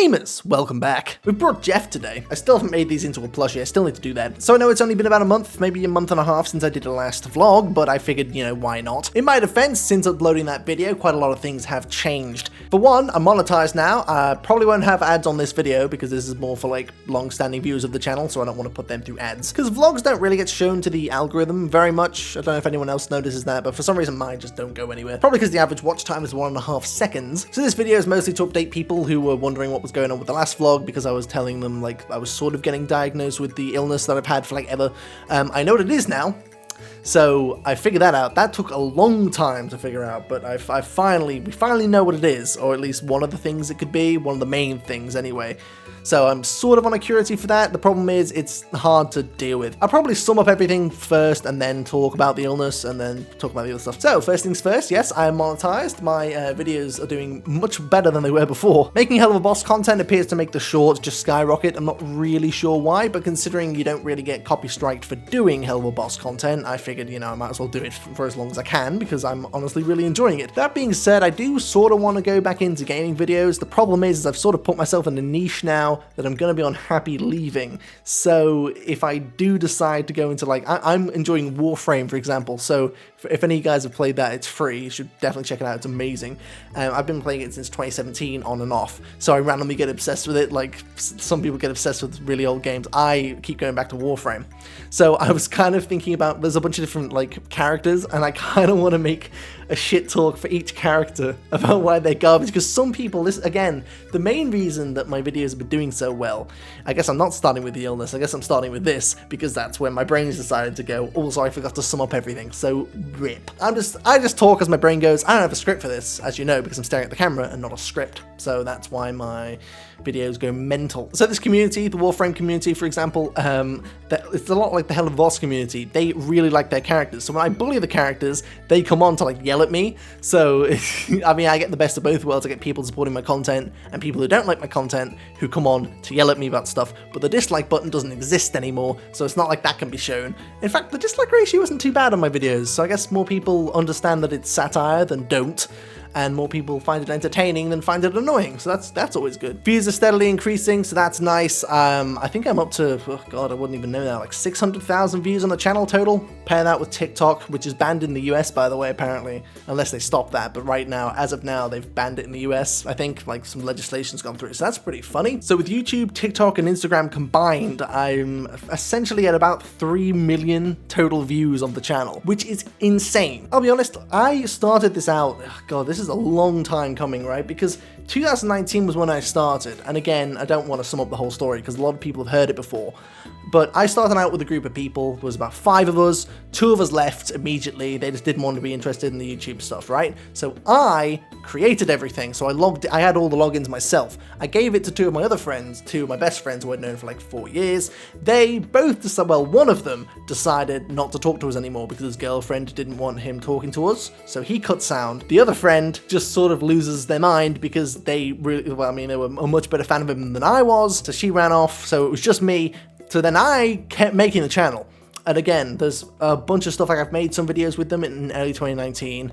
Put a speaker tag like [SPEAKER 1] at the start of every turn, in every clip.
[SPEAKER 1] Gamers, welcome back. We've brought Jeff today. I still haven't made these into a plushie, I still need to do that. So I know it's only been about a month, maybe a month and a half since I did the last vlog, but I figured, why not? In my defense, since uploading that video, quite a lot of things have changed. For one, I'm monetized now. I probably won't have ads on this video because this is more for like long-standing viewers of the channel, so I don't want to put them through ads. Because vlogs don't really get shown to the algorithm very much. I don't know if anyone else notices that, but for some reason mine just don't go anywhere. Probably because the average watch time is 1.5 seconds. So this video is mostly to update people who were wondering what was going on with the last vlog, because I was telling them like I was sort of getting diagnosed with the illness that I've had for like ever. I know what it is now, so I figured that out. That took a long time to figure out, but we finally know what it is, or at least one of the things it could be, one of the main things anyway. So I'm sort of on a curacy for that. The problem is it's hard to deal with. I'll probably sum up everything first and then talk about the illness and then talk about the other stuff. So first things first, yes, I am monetized. My videos are doing much better than they were before. Making Hell of a Boss content appears to make the shorts just skyrocket. I'm not really sure why, but considering you don't really get copy striked for doing Hell of a Boss content, I figured, I might as well do it for as long as I can because I'm honestly really enjoying it. That being said, I do sort of want to go back into gaming videos. The problem is I've sort of put myself in a niche now that I'm going to be unhappy leaving. So if I do decide to go into like, I'm enjoying Warframe, for example. So if any of you guys have played that, it's free. You should definitely check it out. It's amazing. I've been playing it since 2017 on and off. So I randomly get obsessed with it. Like some people get obsessed with really old games. I keep going back to Warframe. So I was kind of thinking about, there's a bunch of different like characters, and I kind of want to make a shit talk for each character about why they're garbage, because some people, this again, the main reason that my videos have been doing so well, I guess I'm not starting with the illness, I guess I'm starting with this, because that's when my brain's decided to go, also I forgot to sum up everything, so rip. I just talk as my brain goes. I don't have a script for this, as you know, because I'm staring at the camera and not a script, so that's why my videos go mental. So this community, the Warframe community, for example, it's a lot like the Hell of a Boss community. They really like their characters. So when I bully the characters, they come on to like yell at me. So I mean, I get the best of both worlds. I get people supporting my content and people who don't like my content who come on to yell at me about stuff. But the dislike button doesn't exist anymore, so it's not like that can be shown. In fact, the dislike ratio isn't too bad on my videos, so I guess more people understand that it's satire than don't. And more people find it entertaining than find it annoying, so that's always good. Views are steadily increasing, so that's nice. I think I'm up to, oh god, I wouldn't even know now, like 600,000 views on the channel total. Pair that with TikTok, which is banned in the US, by the way, apparently, unless they stop that. But right now, as of now, they've banned it in the US. I think like some legislation's gone through, so that's pretty funny. So with YouTube, TikTok, and Instagram combined, I'm essentially at about 3 million total views on the channel, which is insane. I'll be honest, I started this out, oh god, this is a long time coming, right? Because 2019 was when I started, and again, I don't want to sum up the whole story because a lot of people have heard it before, but I started out with a group of people. There was about 5 of us, 2 of us left immediately. They just didn't want to be interested in the YouTube stuff, right? So I created everything, so I had all the logins myself. I gave it to 2 of my other friends, 2 of my best friends who I'd known for like 4 years. They both decided, well, one of them decided not to talk to us anymore because his girlfriend didn't want him talking to us, so he cut sound. The other friend just sort of loses their mind because they really, well, I mean, they were a much better fan of him than I was, so she ran off, so it was just me. So then I kept making the channel. And again, there's a bunch of stuff, like I've made some videos with them in early 2019.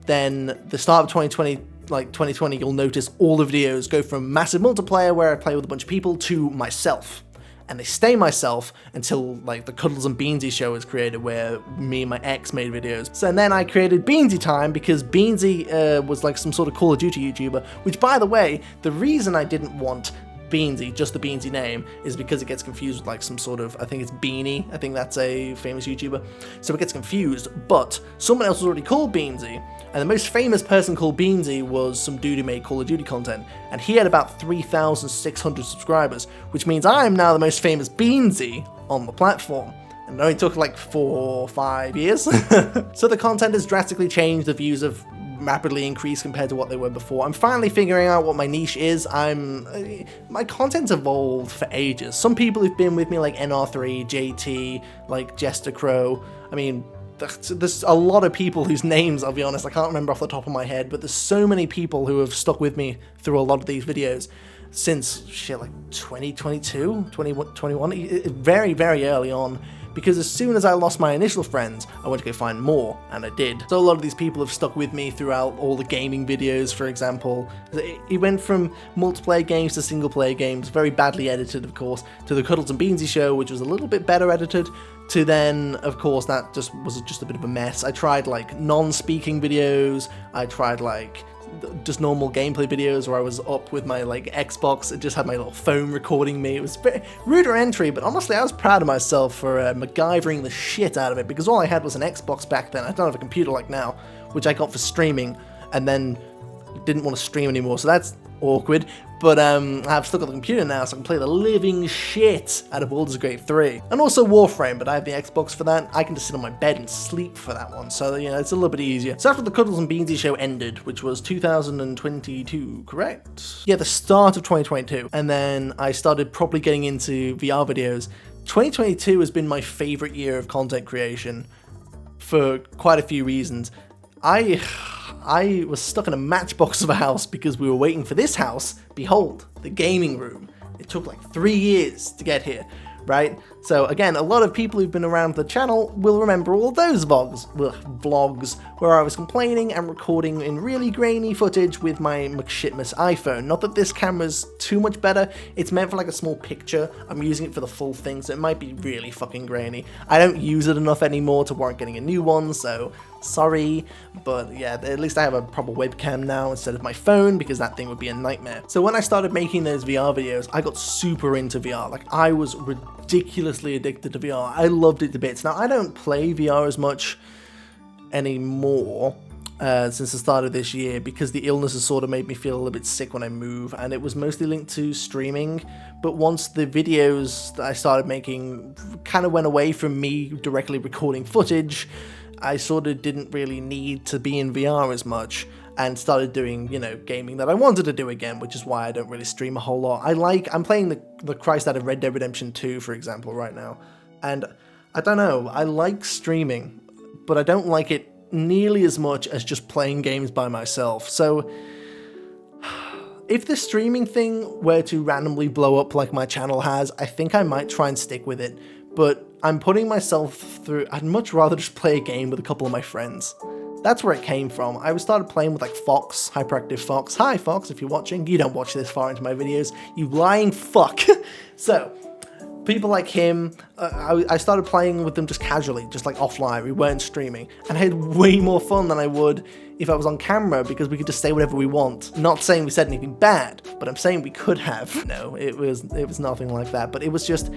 [SPEAKER 1] Then the start of 2020, like 2020, you'll notice all the videos go from massive multiplayer where I play with a bunch of people to myself. And they stay myself until like the Cuddles and Beanzy show was created, where me and my ex made videos. So and then I created Beanzy Time because Beanzy was like some sort of Call of Duty YouTuber, which by the way, the reason I didn't want Beanzy, just the Beanzy name, is because it gets confused with like some sort of, I think it's Beanie, I think that's a famous YouTuber, so it gets confused, but someone else was already called Beanzy, and the most famous person called Beanzy was some dude who made Call of Duty content, and he had about 3,600 subscribers, which means I am now the most famous Beanzy on the platform. And it only took like 4 or 5 years. So the content has drastically changed, the views have rapidly increased compared to what they were before. I'm finally figuring out what my niche is. My content's evolved for ages. Some people who've been with me, like NR3, JT, like Jester Crow, I mean, there's a lot of people whose names, I'll be honest, I can't remember off the top of my head, but there's so many people who have stuck with me through a lot of these videos since, shit, like 2022, 2021, very, very early on. because as soon as I lost my initial friends, I went to go find more, and I did. So a lot of these people have stuck with me throughout all the gaming videos, for example. It went from multiplayer games to single player games, very badly edited of course, to the Cuddles and Beanzy show, which was a little bit better edited, to then, of course, that just was just a bit of a mess. I tried like non-speaking videos, I tried like just normal gameplay videos where I was up with my like Xbox and just had my little phone recording me. It was very ruder entry, but honestly I was proud of myself for MacGyvering the shit out of it, because all I had was an Xbox back then. I don't have a computer like now, which I got for streaming and then didn't want to stream anymore, so that's awkward. But I've still got the computer now, so I can play the living shit out of Baldur's Gate 3. And also Warframe, but I have the Xbox for that. I can just sit on my bed and sleep for that one, so you know, it's a little bit easier. So after the Cuddles and Beanzy show ended, which was 2022, correct? Yeah, the start of 2022. And then I started properly getting into VR videos. 2022 has been my favorite year of content creation for quite a few reasons. I was stuck in a matchbox of a house because we were waiting for this house. Behold, the gaming room. It took like 3 years to get here, right? So again, a lot of people who've been around the channel will remember all those vlogs where I was complaining and recording in really grainy footage with my McShitmas iPhone. Not that this camera's too much better, it's meant for like a small picture. I'm using it for the full thing, so it might be really fucking grainy. I don't use it enough anymore to warrant getting a new one, so sorry, but yeah, at least I have a proper webcam now instead of my phone, because that thing would be a nightmare. So when I started making those VR videos, I got super into VR. Like, I was ridiculously addicted to VR. I loved it to bits. Now, I don't play VR as much anymore since the start of this year, because the illness has sort of made me feel a little bit sick when I move, and it was mostly linked to streaming. But once the videos that I started making kind of went away from me directly recording footage, I sort of didn't really need to be in VR as much, and started doing, you know, gaming that I wanted to do again, which is why I don't really stream a whole lot. I'm playing the Christ out of Red Dead Redemption 2, for example, right now, and I don't know, I like streaming, but I don't like it nearly as much as just playing games by myself. So if the streaming thing were to randomly blow up like my channel has, I think I might try and stick with it, but I'm putting myself through. I'd much rather just play a game with a couple of my friends. That's where it came from. I started playing with like Fox, Hyperactive Fox. Hi Fox, if you're watching. You don't watch this far into my videos, you lying fuck. So, people like him, I started playing with them just casually, just like offline. We weren't streaming, and I had way more fun than I would if I was on camera, because we could just say whatever we want. Not saying we said anything bad, but I'm saying we could have. No, it was nothing like that, but it was just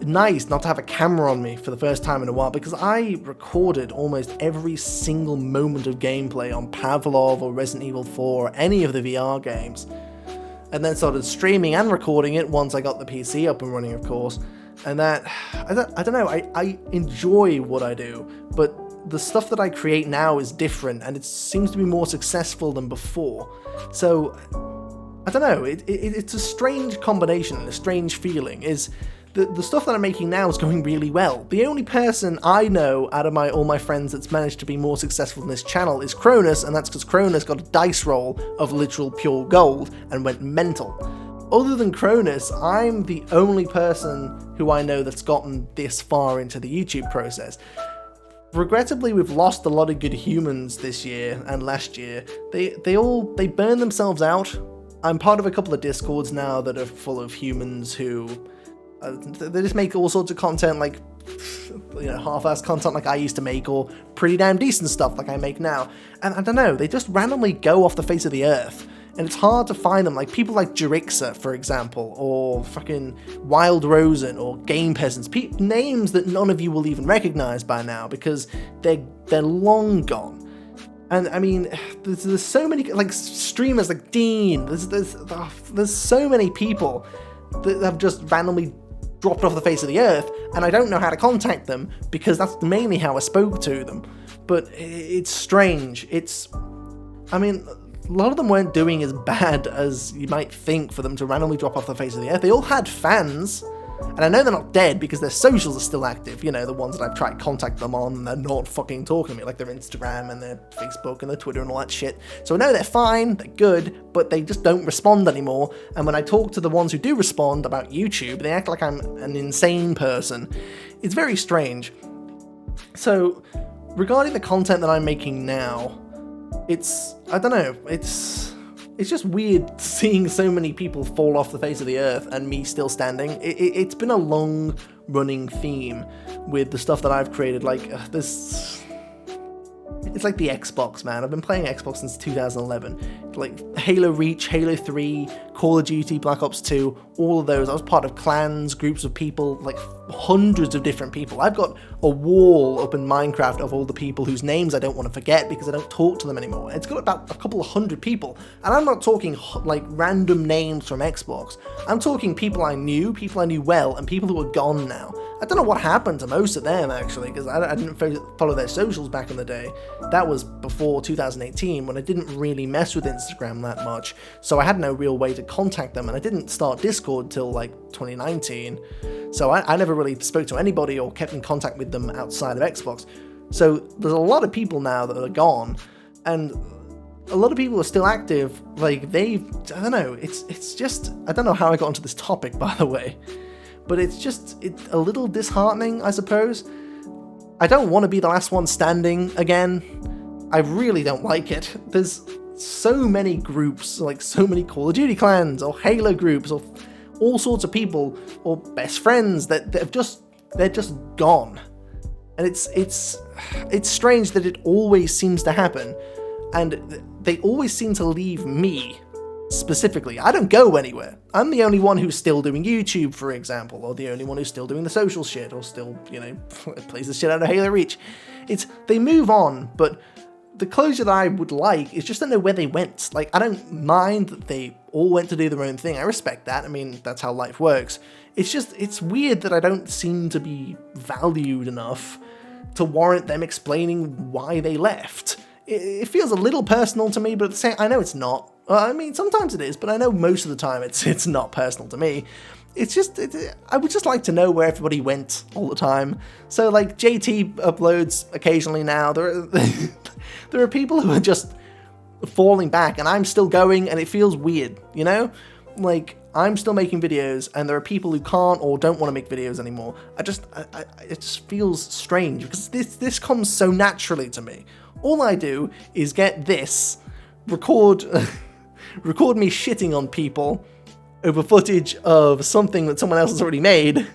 [SPEAKER 1] nice not to have a camera on me for the first time in a while, because I recorded almost every single moment of gameplay on Pavlov or Resident Evil 4 or any of the VR games, and then started streaming and recording it once I got the PC up and running, of course. And that, I don't know, I enjoy what I do, but the stuff that I create now is different, and it seems to be more successful than before. So I don't know, it's a strange combination and a strange feeling. Is the stuff that I'm making now is going really well. The only person I know out of all my friends that's managed to be more successful in this channel is Cronus, and that's because Cronus got a dice roll of literal pure gold and went mental. Other than Cronus, I'm the only person who I know that's gotten this far into the YouTube process. Regrettably, we've lost a lot of good humans this year and last year. They burn themselves out. I'm part of a couple of Discords now that are full of humans who they just make all sorts of content, like, you know, half-assed content like I used to make, or pretty damn decent stuff like I make now. And I don't know, they just randomly go off the face of the earth, and it's hard to find them. Like people like Jerixa, for example, or fucking Wild Rosen, or Game Peasants, names that none of you will even recognize by now because they're long gone. And I mean, there's so many like streamers like Dean. There's so many people that have just randomly dropped off the face of the earth, and I don't know how to contact them, because that's mainly how I spoke to them. But it's strange. I mean, a lot of them weren't doing as bad as you might think for them to randomly drop off the face of the earth. They all had fans. And I know they're not dead because their socials are still active, you know, the ones that I've tried to contact them on and they're not fucking talking to me, like their Instagram and their Facebook and their Twitter and all that shit. So I know they're fine, they're good, but they just don't respond anymore. And when I talk to the ones who do respond about YouTube, they act like I'm an insane person. It's very strange. So, regarding the content that I'm making now, I don't know, it's just weird seeing so many people fall off the face of the earth and me still standing. It's been a long running theme with the stuff that I've created, like, it's like the Xbox, man. I've been playing Xbox since 2011. Like Halo Reach, Halo 3, Call of Duty, Black Ops 2, all of those. I was part of clans, groups of people, like hundreds of different people. I've got a wall up in Minecraft of all the people whose names I don't want to forget because I don't talk to them anymore. It's got about a couple of hundred people. And I'm not talking like random names from Xbox. I'm talking people I knew well, and people who are gone now. I don't know what happened to most of them, actually, because I didn't follow their socials back in the day. That was before 2018, when I didn't really mess with Instagram that much, so I had no real way to contact them, and I didn't start Discord till, like, 2019. So I never really spoke to anybody or kept in contact with them outside of Xbox. So there's a lot of people now that are gone, and a lot of people are still active. Like, I don't know, it's just, I don't know how I got onto this topic, by the way. But it's a little disheartening, I suppose. I don't want to be the last one standing again. I really don't like it. There's so many groups, like so many Call of Duty clans, or Halo groups, or all sorts of people, or best friends that they're just gone. And it's strange that it always seems to happen. And they always seem to leave me specifically. I don't go anywhere. I'm the only one who's still doing YouTube, for example, or the only one who's still doing the social shit, or still, you know, plays the shit out of Halo Reach. They move on, but the closure that I would like is just to know where they went. Like, I don't mind that they all went to do their own thing. I respect that. I mean, that's how life works. It's weird that I don't seem to be valued enough to warrant them explaining why they left. It feels a little personal to me, but at the same, I know it's not. I mean, sometimes it is, but I know most of the time it's not personal to me. It's just, I would just like to know where everybody went all the time. So, like, JT uploads occasionally now. There are people who are just falling back, and I'm still going, and it feels weird, you know? Like, I'm still making videos, and there are people who can't or don't want to make videos anymore. It just feels strange, because this comes so naturally to me. All I do is get this, record me shitting on people over footage of something that someone else has already made.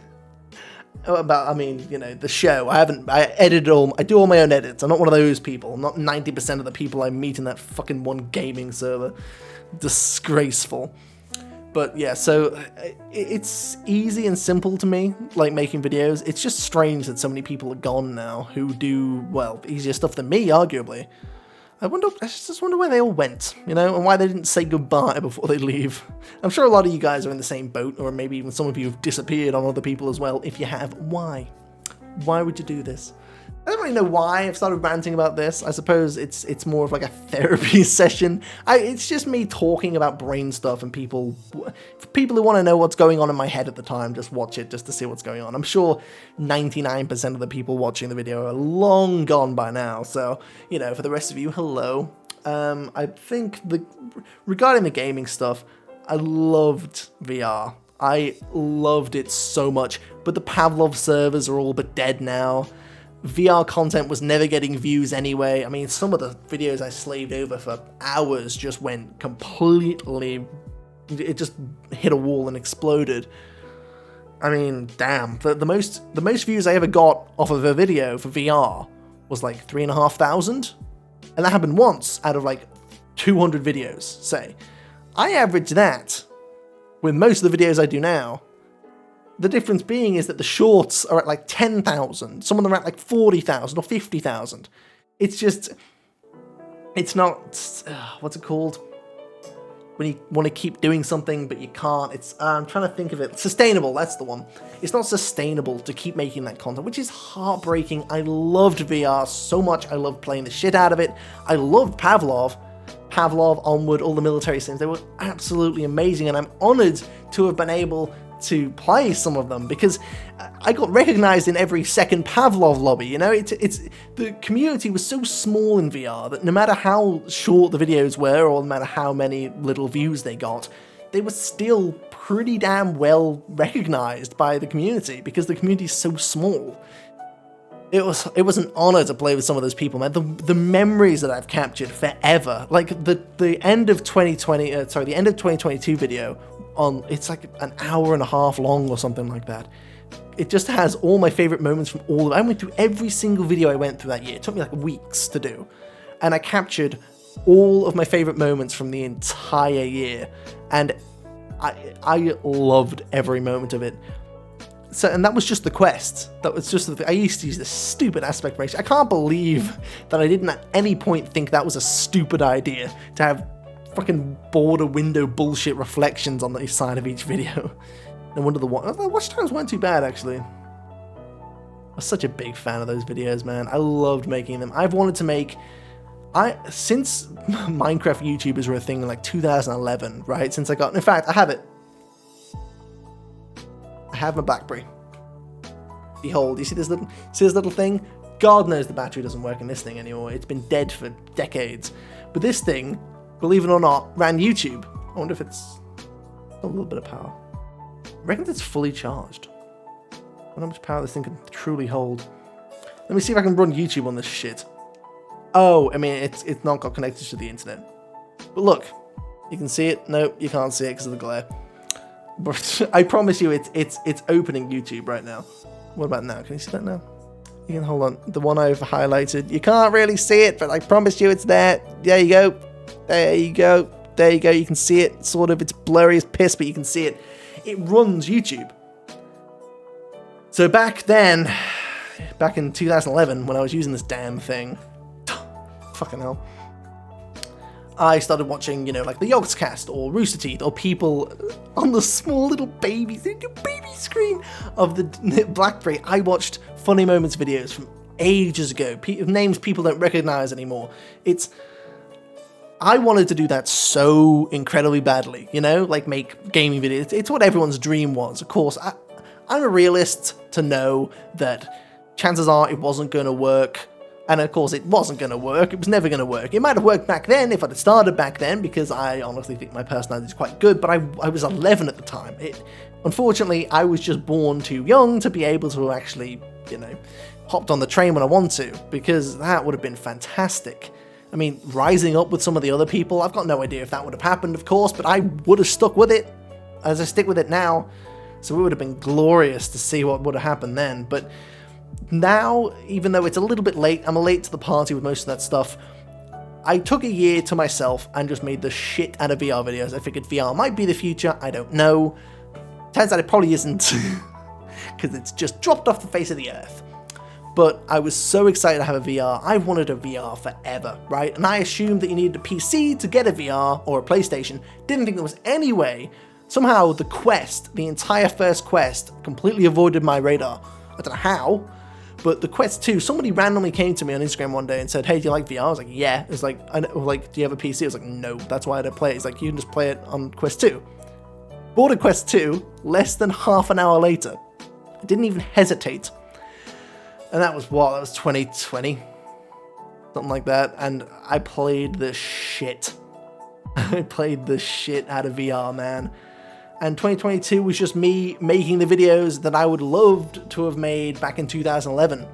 [SPEAKER 1] About, I mean, you know, the show. I edit all, I do all my own edits. I'm not one of those people. I'm not 90% of the people I meet in that fucking one gaming server. Disgraceful. But yeah, so it's easy and simple to me, like making videos. It's just strange that so many people are gone now who do, well, easier stuff than me, arguably. I just wonder where they all went, you know, and why they didn't say goodbye before they leave. I'm sure a lot of you guys are in the same boat, or maybe even some of you have disappeared on other people as well. If you have, why? Why would you do this? I don't really know why I've started ranting about this. I suppose it's more of like a therapy session. It's just me talking about brain stuff, and for people who want to know what's going on in my head at the time, just watch it just to see what's going on. I'm sure 99% of the people watching the video are long gone by now. So, you know, for the rest of you, hello. I think regarding the gaming stuff, I loved VR. I loved it so much, but the Pavlov servers are all but dead now. VR content was never getting views anyway. I mean, some of the videos I slaved over for hours just went completely, it just hit a wall and exploded. I mean, damn, the most views I ever got off of a video for VR was like 3,500, and that happened once out of like 200 videos, say. I average that with most of the videos I do now. The difference being is that the shorts are at like 10,000. Some of them are at like 40,000 or 50,000. It's just, it's not, what's it called? When you want to keep doing something but you can't. I'm trying to think of it. Sustainable, that's the one. It's not sustainable to keep making that content, which is heartbreaking. I loved VR so much. I loved playing the shit out of it. I loved Pavlov, Onward, all the military sims. They were absolutely amazing, and I'm honored to have been able to play some of them, because I got recognized in every second Pavlov lobby, you know? It's the community was so small in VR that no matter how short the videos were, or no matter how many little views they got, they were still pretty damn well recognized by the community, because the community is so small. It was an honor to play with some of those people, man. The memories that I've captured forever, like the end of 2020, the end of 2022 video it's like an hour and a half long or something like that. It just has all my favorite moments from all of I went through every single video I went through that year. It took me like weeks to do, and I captured all of my favorite moments from the entire year, and I loved every moment of it. So, and that was just the quest. That was just I used to use this stupid aspect ratio. I can't believe that I didn't at any point think that was a stupid idea to have fucking border window bullshit reflections on the side of each video. No wonder the watch times weren't too bad, actually. I was such a big fan of those videos, man. I loved making them. I've wanted to make... since Minecraft YouTubers were a thing in like 2011, right? Since I got... In fact, I have it. I have my BlackBerry. Behold, you see this little thing? God knows the battery doesn't work in this thing anymore. It's been dead for decades. But this thing, believe it or not, ran YouTube. I wonder if it's a little bit of power. I reckon it's fully charged. I wonder how much power this thing can truly hold. Let me see if I can run YouTube on this shit. Oh, I mean, it's not got connected to the internet. But look, you can see it. No, you can't see it because of the glare. But I promise you, it's opening YouTube right now. What about now? Can you see that now? You can hold on. The one I've highlighted. You can't really see it, but I promise you, it's there. There you go. There you go. There you go. You can see it. Sort of. It's blurry as piss, but you can see it. It runs YouTube. So back then, back in 2011, when I was using this damn thing, fucking hell, I started watching, you know, like the Yogscast or Rooster Teeth or people on the small little baby screen of the BlackBerry. I watched Funny Moments videos from ages ago, names people don't recognize anymore. I wanted to do that so incredibly badly, you know, like make gaming videos. It's what everyone's dream was. Of course, I'm a realist to know that chances are it wasn't going to work. And of course, it wasn't going to work. It was never going to work. It might have worked back then if I'd have started back then, because I honestly think my personality is quite good, but I was 11 at the time. Unfortunately, I was just born too young to be able to actually, you know, hopped on the train when I want to, because that would have been fantastic. I mean, rising up with some of the other people, I've got no idea if that would have happened, of course, but I would have stuck with it as I stick with it now. So it would have been glorious to see what would have happened then. But now, even though it's a little bit late, I'm late to the party with most of that stuff, I took a year to myself and just made the shit out of VR videos. I figured VR might be the future, I don't know. Turns out it probably isn't, because it's just dropped off the face of the earth. But I was so excited to have a VR. I've wanted a VR forever, right? And I assumed that you needed a PC to get a VR or a PlayStation. Didn't think there was any way. Somehow the Quest, the entire first Quest, completely avoided my radar. I don't know how. But the Quest 2, somebody randomly came to me on Instagram one day and said, "Hey, do you like VR?" I was like, "Yeah." It's like, do you have a PC? I was like, "No, that's why I don't play it." It's like, "You can just play it on Quest 2. Bought a Quest 2 less than half an hour later. I didn't even hesitate. And that was what? That was 2020? Something like that. And I played the shit. I played the shit out of VR, man. And 2022 was just me making the videos that I would loved to have made back in 2011.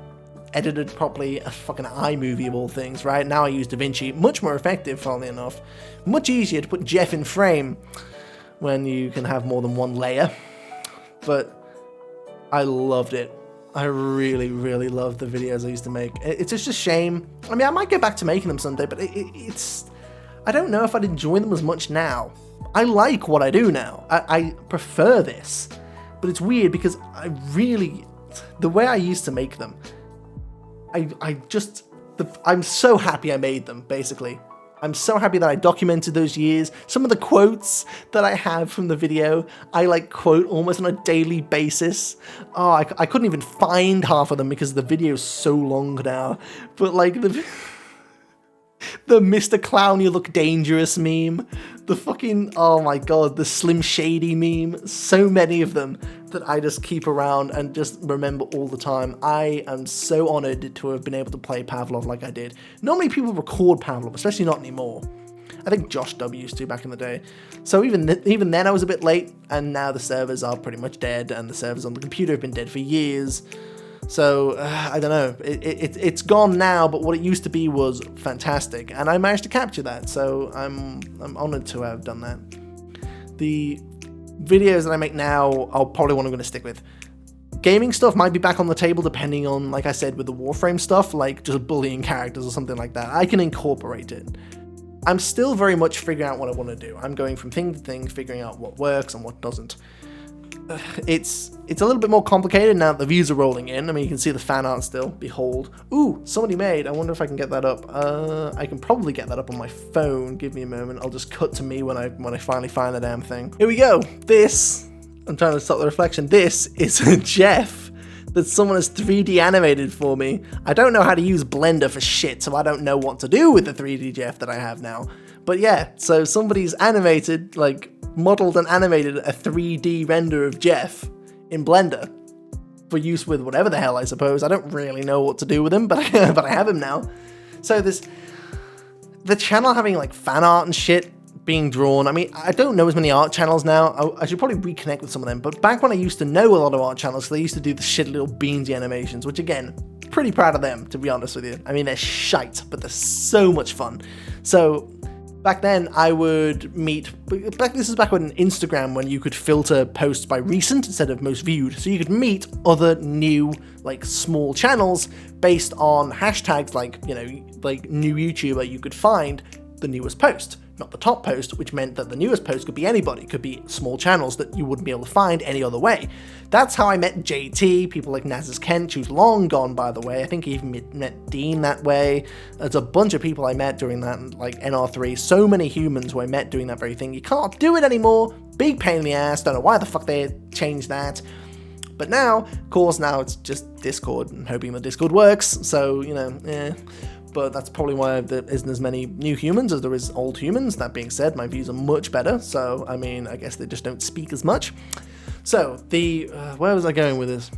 [SPEAKER 1] Edited properly, a fucking iMovie of all things, right? Now I use DaVinci, much more effective, funnily enough. Much easier to put Jeff in frame when you can have more than one layer. But I loved it. I really, really loved the videos I used to make. It's just a shame. I mean, I might go back to making them someday, but it's... I don't know if I'd enjoy them as much now. I like what I do now. I prefer this. But it's weird because the way I used to make them, I'm so happy I made them, basically. I'm so happy that I documented those years. Some of the quotes that I have from the video, I quote almost on a daily basis. Oh, I couldn't even find half of them because the video is so long now. But The Mr. Clown, you look dangerous meme. The fucking, oh my god, the Slim Shady meme. So many of them that I just keep around and just remember all the time. I am so honored to have been able to play Pavlov like I did. Normally people record Pavlov, especially not anymore. I think Josh W used to back in the day. So even then I was a bit late, and now the servers are pretty much dead, and the servers on the computer have been dead for years. So, I don't know, it's gone now, but what it used to be was fantastic, and I managed to capture that, so I'm honoured to have done that. The videos that I make now are probably what I'm going to stick with. Gaming stuff might be back on the table depending on, like I said, with the Warframe stuff, like just bullying characters or something like that. I can incorporate it. I'm still very much figuring out what I want to do. I'm going from thing to thing, figuring out what works and what doesn't. It's a little bit more complicated now that the views are rolling in. I mean, you can see the fan art still. Behold. Ooh, somebody made. I wonder if I can get that up. I can probably get that up on my phone. Give me a moment. I'll just cut to me when I finally find the damn thing. Here we go. This, I'm trying to stop the reflection. This is a Jeff that someone has 3D animated for me. I don't know how to use Blender for shit, so I don't know what to do with the 3D Jeff that I have now. But yeah, so somebody's animated, like, modeled and animated a 3D render of Jeff in Blender for use with whatever the hell, I suppose. I don't really know what to do with him, but I have him now. So the channel having like fan art and shit being drawn. I mean, I don't know as many art channels now. I should probably reconnect with some of them. But back when I used to know a lot of art channels, they used to do the shit little Beanzy animations, which again, pretty proud of them, to be honest with you. I mean, they're shite, but they're so much fun. So back then I would meet, this is back when Instagram, when you could filter posts by recent instead of most viewed. So you could meet other new, like, small channels based on hashtags like, you know, like new YouTuber, you could find the newest post, not the top post, which meant that the newest post could be anybody, could be small channels that you wouldn't be able to find any other way. That's how I met JT, people like Naz's Kent, who's long gone, by the way. I think I even met Dean that way. There's a bunch of people I met during that, like NR3, so many humans who I met doing that very thing. You can't do it anymore, big pain in the ass, don't know why the fuck they changed that. But now, of course, now it's just Discord, and hoping the Discord works, so, you know, but that's probably why there isn't as many new humans as there is old humans. That being said, my views are much better, so, I mean, I guess they just don't speak as much. So, where was I going with this?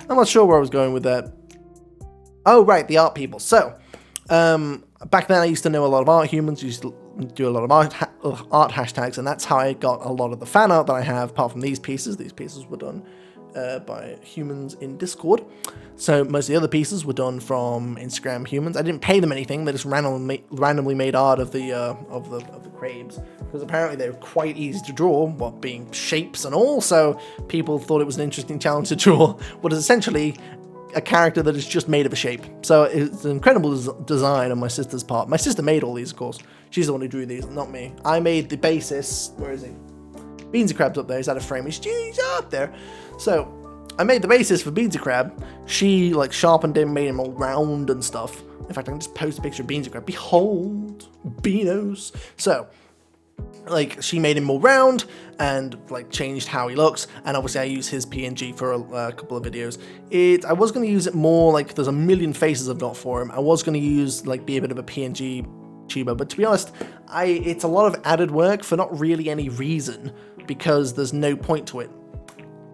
[SPEAKER 1] I'm not sure where I was going with that. Oh, right, the art people. So, back then I used to know a lot of art humans, used to do a lot of art hashtags, and that's how I got a lot of the fan art that I have, apart from these pieces. These pieces were done by humans in Discord. So most of the other pieces were done from Instagram humans. I didn't pay them anything. They just randomly made art of the crabes, because apparently they're quite easy to draw, while being shapes and all. So people thought it was an interesting challenge to draw what is essentially a character that is just made of a shape. So it's an incredible design on my sister's part. My sister made all these, of course. She's the one who drew these, not me. I made the basis. Where is he? Beanzy Crab's up there. He's out of frame. He's up there. So I made the basis for Beanzy Crab. She like sharpened him, made him all round and stuff. In fact, I can just post a picture of Beanzy Crab. Behold, Beanos. So, like, she made him more round and like changed how he looks. And obviously, I use his PNG for a couple of videos. I was going to use it more like there's a million faces I've got for him. I was going to use like be a bit of a PNG tuber, but to be honest, it's a lot of added work for not really any reason, because there's no point to it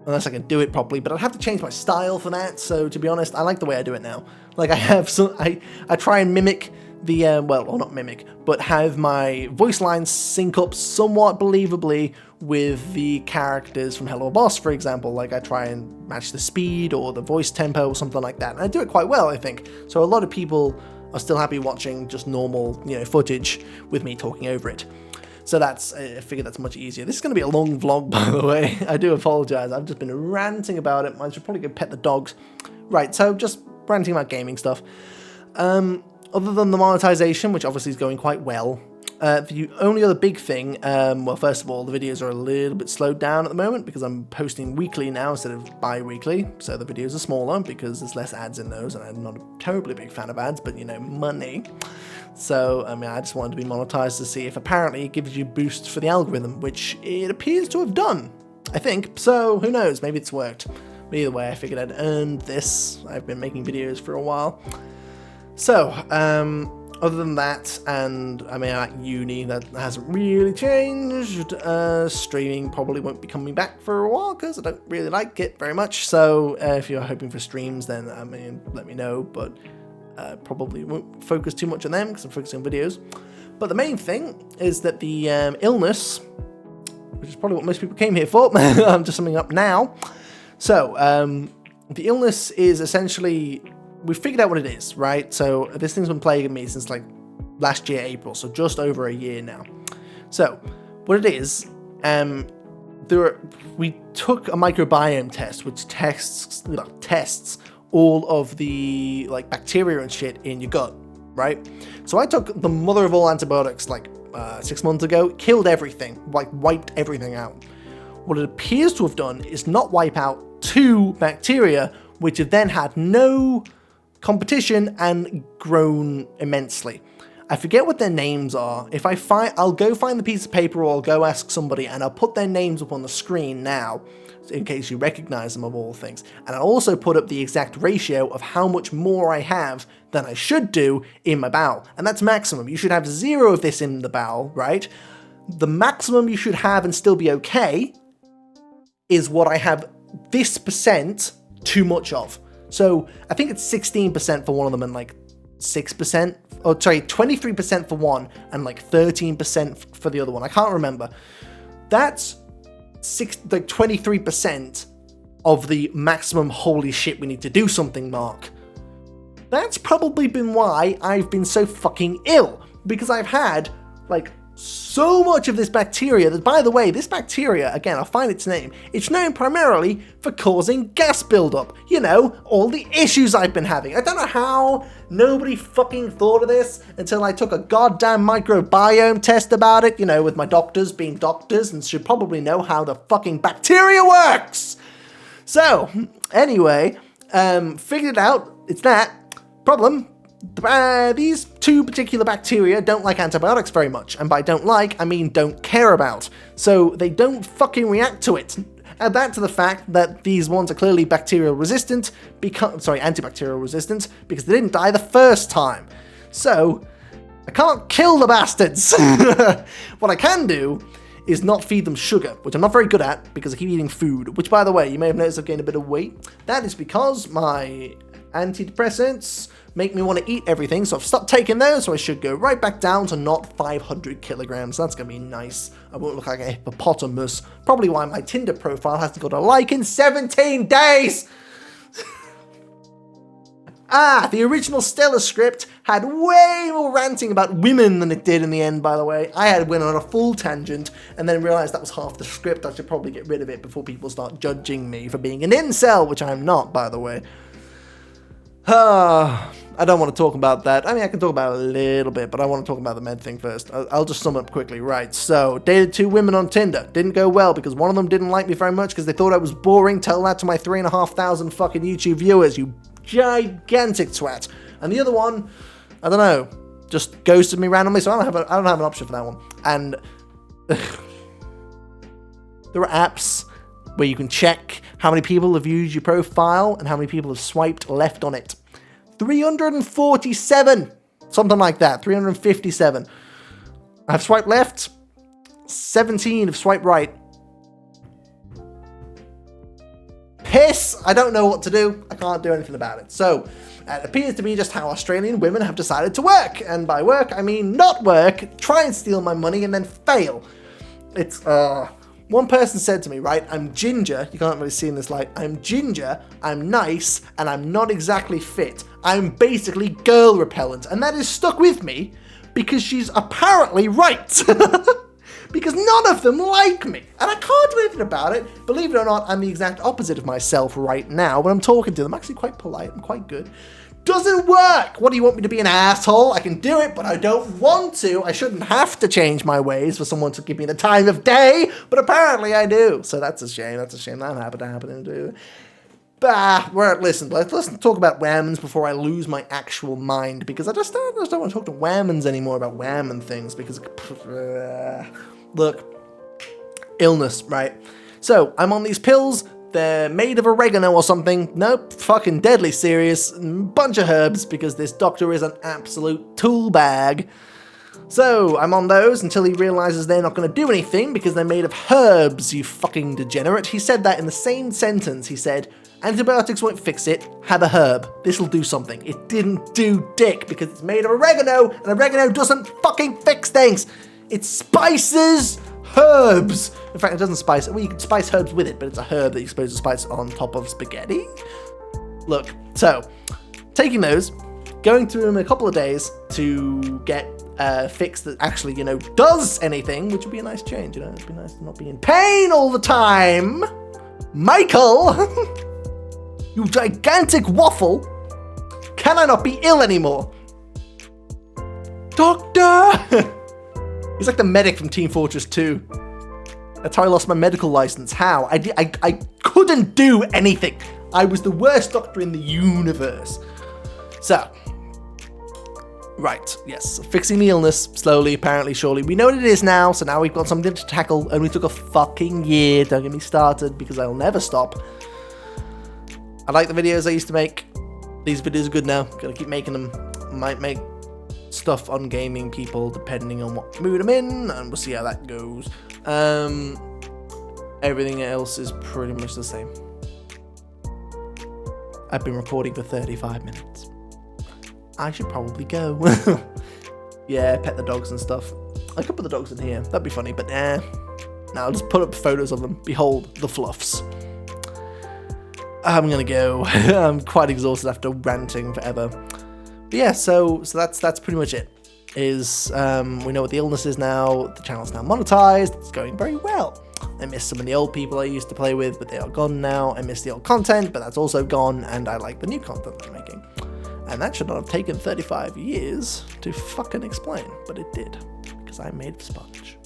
[SPEAKER 1] unless I can do it properly. But I'd have to change my style for that. So to be honest, I like the way I do it now. Like I try and mimic the or not mimic, but have my voice lines sync up somewhat believably with the characters from Hello Boss, for example. Like I try and match the speed or the voice tempo or something like that, and I do it quite well, I think. So a lot of people are still happy watching just normal, you know, footage with me talking over it. So that's, I figure that's much easier. This is going to be a long vlog, by the way. I do apologize. I've just been ranting about it. I should probably go pet the dogs. Right, so just ranting about gaming stuff. Other than the monetization, which obviously is going quite well, the only other big thing, well, first of all, the videos are a little bit slowed down at the moment because I'm posting weekly now instead of bi-weekly, so the videos are smaller because there's less ads in those, and I'm not a terribly big fan of ads, but, you know, money. So, I mean, I just wanted to be monetized to see if apparently it gives you boosts for the algorithm, which it appears to have done, I think. So, who knows, maybe it's worked. But either way, I figured I'd earned this. I've been making videos for a while. So, Other than that, and I mean, at uni, that hasn't really changed. Streaming probably won't be coming back for a while because I don't really like it very much. So if you're hoping for streams, then I mean, let me know. But probably won't focus too much on them because I'm focusing on videos. But the main thing is that the illness, which is probably what most people came here for, I'm just summing up now. So the illness is essentially, we figured out what it is, right? So this thing's been plaguing me since like last year, April, so just over a year now. So what it is, we took a microbiome test, which tests all of the like bacteria and shit in your gut, right? So I took the mother of all antibiotics like 6 months ago, killed everything, like wiped everything out. What it appears to have done is not wipe out 2 bacteria, which have then had no competition and grown immensely. I forget what their names are. If I find, I'll go find the piece of paper or I'll go ask somebody and I'll put their names up on the screen now in case you recognize them of all things. And I'll also put up the exact ratio of how much more I have than I should do in my bowel. And that's maximum. You should have 0 of this in the bowel, right? The maximum you should have and still be okay is what I have this percent too much of. So I think it's 16% for one of them and like 6%, or sorry, 23% for one and like 13% for the other one. I can't remember. That's 23% of the maximum holy shit we need to do something mark. That's probably been why I've been so fucking ill, because I've had like so much of this bacteria that, by the way, this bacteria, again, I'll find its name, it's known primarily for causing gas buildup. You know, all the issues I've been having. I don't know how nobody fucking thought of this until I took a goddamn microbiome test about it, you know, with my doctors being doctors and should probably know how the fucking bacteria works. So, anyway, figured it out, it's that. Problem, these 2 particular bacteria don't like antibiotics very much, and by don't like, I mean don't care about. So they don't fucking react to it. Add that to the fact that these ones are clearly antibacterial resistant, because they didn't die the first time. So I can't kill the bastards. What I can do is not feed them sugar, which I'm not very good at because I keep eating food, which, by the way, you may have noticed I've gained a bit of weight. That is because my antidepressants make me want to eat everything, so I've stopped taking those, so I should go right back down to not 500 kilograms. That's going to be nice. I won't look like a hippopotamus. Probably why my Tinder profile hasn't got a like in 17 days! The original Stella script had way more ranting about women than it did in the end, by the way. I went on a full tangent and then realised that was half the script. I should probably get rid of it before people start judging me for being an incel, which I'm not, by the way. I don't want to talk about that. I mean, I can talk about it a little bit, but I want to talk about the med thing first. I'll just sum up quickly. Right, so, dated 2 women on Tinder. Didn't go well because one of them didn't like me very much because they thought I was boring. Tell that to my 3,500 fucking YouTube viewers, you gigantic twat. And the other one, I don't know, just ghosted me randomly, so I don't have an option for that one. And there are apps where you can check how many people have viewed your profile and how many people have swiped left on it. 347, something like that, 357. I've swiped left, 17 have swiped right. Piss, I don't know what to do. I can't do anything about it. So, it appears to be just how Australian women have decided to work. And by work, I mean not work, try and steal my money and then fail. It's, one person said to me, right, I'm ginger, you can't really see in this light, I'm ginger, I'm nice, and I'm not exactly fit. I'm basically girl repellent, and that is stuck with me because she's apparently right. Because none of them like me, and I can't do anything about it. Believe it or not, I'm the exact opposite of myself right now when I'm talking to them. I'm actually quite polite, I'm quite good. Doesn't work! What do you want me to be, an asshole? I can do it, but I don't want to. I shouldn't have to change my ways for someone to give me the time of day, but apparently I do. So that's a shame. That's a shame that happened to do. Listen, let's talk about whammons before I lose my actual mind, because I just don't want to talk to whammons anymore about whammon things, because, look, illness, right? So, I'm on these pills they're made of oregano or something. Nope, fucking deadly serious. Bunch of herbs, because this doctor is an absolute tool bag. So, I'm on those until he realizes they're not going to do anything because they're made of herbs, you fucking degenerate. He said that in the same sentence. He said, antibiotics won't fix it, have a herb. This'll do something. It didn't do dick because it's made of oregano, and oregano doesn't fucking fix things. It spices herbs. In fact, it doesn't spice it. Well, you can spice herbs with it, but it's a herb that you're supposed to spice on top of spaghetti. Look, so, taking those, going through them in a couple of days to get a fix that actually, you know, does anything, which would be a nice change, you know, it'd be nice to not be in pain all the time. Michael, you gigantic waffle, can I not be ill anymore? Doctor! He's like the medic from Team Fortress 2. That's how I lost my medical license. How? I couldn't do anything. I was the worst doctor in the universe. So, right, yes, fixing the illness, slowly, apparently, surely. We know what it is now, so now we've got something to tackle, and we took a fucking year, don't get me started, because I'll never stop. I like the videos I used to make. These videos are good now, gotta keep making them. Might make stuff on gaming people, depending on what mood I'm in, and we'll see how that goes. Everything else is pretty much the same. I've been recording for 35 minutes. I should probably go. Yeah, pet the dogs and stuff. I could put the dogs in here. That'd be funny, but nah. Nah, I'll just put up photos of them. Behold, the fluffs. I'm gonna go. I'm quite exhausted after ranting forever. But yeah, so that's pretty much it. We know what the illness is now. The channel's now monetized. It's going very well. I miss some of the old people I used to play with, but they are gone now. I miss the old content, but that's also gone, and I like the new content that I'm making. And that should not have taken 35 years to fucking explain, but it did, because I made sponge.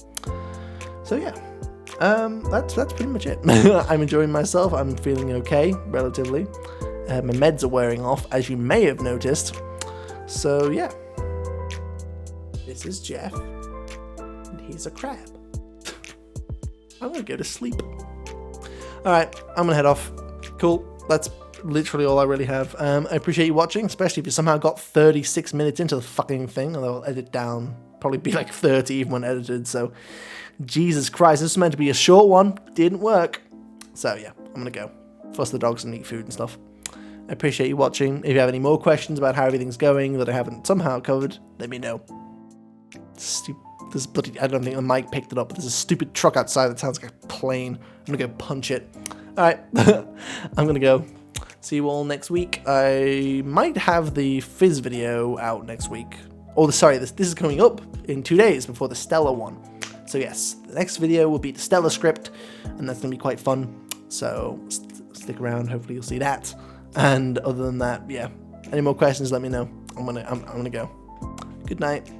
[SPEAKER 1] So yeah, that's pretty much it. I'm enjoying myself. I'm feeling okay, relatively. My meds are wearing off, as you may have noticed. So yeah, this is Jeff, and he's a crab. I'm gonna go to sleep. Alright, I'm gonna head off. Cool, that's literally all I really have. I appreciate you watching, especially if you somehow got 36 minutes into the fucking thing, although I'll edit down, probably be like 30 even when edited, so Jesus Christ, this was meant to be a short one, didn't work. So yeah, I'm gonna go fuss the dogs and eat food and stuff. I appreciate you watching. If you have any more questions about how everything's going that I haven't somehow covered, let me know. This bloody, I don't think the mic picked it up, but there's a stupid truck outside that sounds like a plane. I'm gonna go punch it. Alright, I'm gonna go. See you all next week. I might have the Fizz video out next week. Oh, sorry, this is coming up in 2 days before the Stella one. So yes, the next video will be the Stella script, and that's gonna be quite fun. So stick around, hopefully you'll see that. And other than that, yeah. Any more questions, let me know. I'm gonna go. Good night.